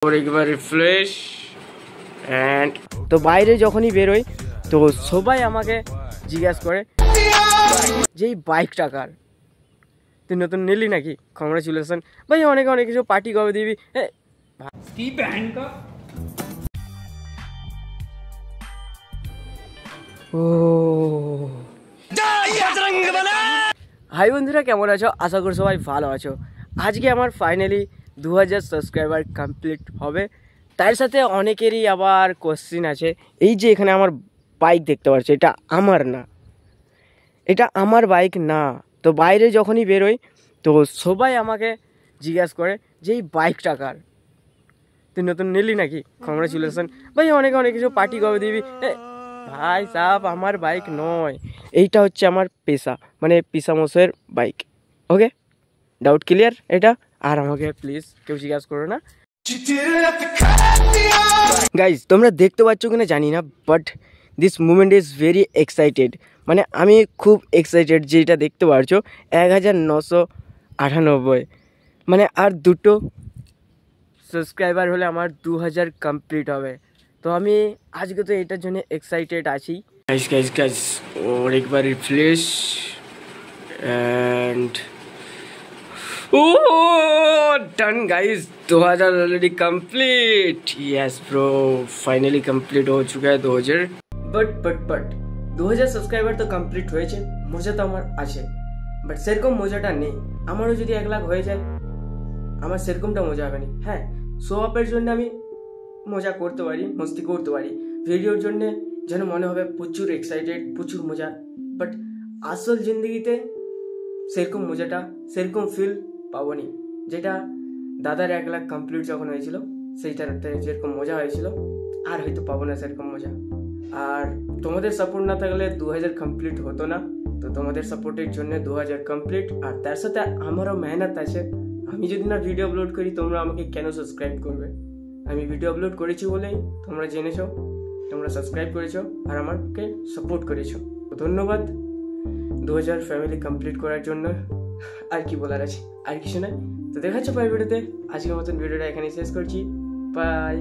और एक बार रिफ्रेश एंड तो বাইরে যখনই বের হই তো সবাই আমাকে জিজ্ঞাসা করে যে এই বাইকটা কার, তুই নতুন নিলি নাকি? কংগ্রেচুলেশন ভাই, অনেক অনেক কিছু পার্টি কবে দিবি কি ব্যান্ড কা। ও হাই বন্ধুরা, কেমন আছো? আশা করি সবাই ভালো আছো। আজকে আমার ফাইনালি 2000 সাবস্ক্রাইবার কমপ্লিট হবে। তার সাথে অনেকেরই আবার কোশ্চিন আছে। এই যে এখানে আমার বাইক দেখতে পাচ্ছ, এটা আমার না, এটা আমার বাইক না। তো বাইরে যখনই বেরোই তো সবাই আমাকে জিজ্ঞাসা করে যে এই বাইকটা কার, তুই নতুন নিলি নাকি? কংগ্রেচুলেশন ভাই, অনেক অনেক কিছু পার্টি কবে দিবি। ভাই সাহেব, আমার বাইক নয়, এইটা হচ্ছে আমার পেশা, মানে পিসামশাইয়ের বাইক। ওকে, ডাউট ক্লিয়ার এটা? আর আমাকে প্লিজ কেউ জিজ্ঞাসা করো না গাইজ। তোমরা দেখতে পাচ্ছ কিনা জানি না, but this moment is very excited. মানে আমি খুব এক্সাইটেড, যেটা দেখতে পাচ্ছ 1998, মানে আর দুটো সাবস্ক্রাইবার হলে আমার 2000 কমপ্লিট হবে। তো আমি আজকে তো এটার জন্য এক্সাইটেড আছি। গাইজ গাইজ গাইজ, और एक बार refresh and oh done guys, 2000 already complete. Yes bro, finally complete हो चुका है 2000। बट 2000 সাবস্ক্রাইবার তো কমপ্লিট হয়েছে, মজা তো আমার আছে, বাট সেরকম মজাটা নেই। আমারও যদি 1 লাখ হয়ে যায়, আমার সেরকমটা মজা হবে না। হ্যাঁ, শো আপের জন্য আমি মজা করতে পারি, মস্তি করতে পারি, ভিডিওর জন্য যেন মনে হবে প্রচুর এক্সাইটেড, প্রচুর মজা, বাট আসল জিন্দগিতে সেরকম মজাটা, সেরকম ফিল পাবো নি, যেটা দাদার 1 লাখ কমপ্লিট যখন হয়েছিল সেইটাতে যেরকম মজা হয়েছিল, আর হয়তো পাবো না সেরকম মজা। আর তোমাদের সাপোর্ট না থাকলে 2000 কমপ্লিট হতো না। তো তোমাদের সাপোর্টের জন্য 2000 কমপ্লিট, আর তার সাথে আমারও মেহনত আছে। আমি যদি না ভিডিও আপলোড করি, তোমরা আমাকে কেন সাবস্ক্রাইব করবে? আমি ভিডিও আপলোড করেছি বলেই তোমরা জেনেছো, তোমরা সাবস্ক্রাইব করেছো আর আমাকে সাপোর্ট করেছো। তো ধন্যবাদ 2000 ফ্যামিলি কমপ্লিট করার জন্য। আর কি বলার আছে? আর কিছু না। তো দেখাচ্ছ পরের ভিডিওতে। আজকের মতন ভিডিওটা এখানেই শেষ করছি। বাই।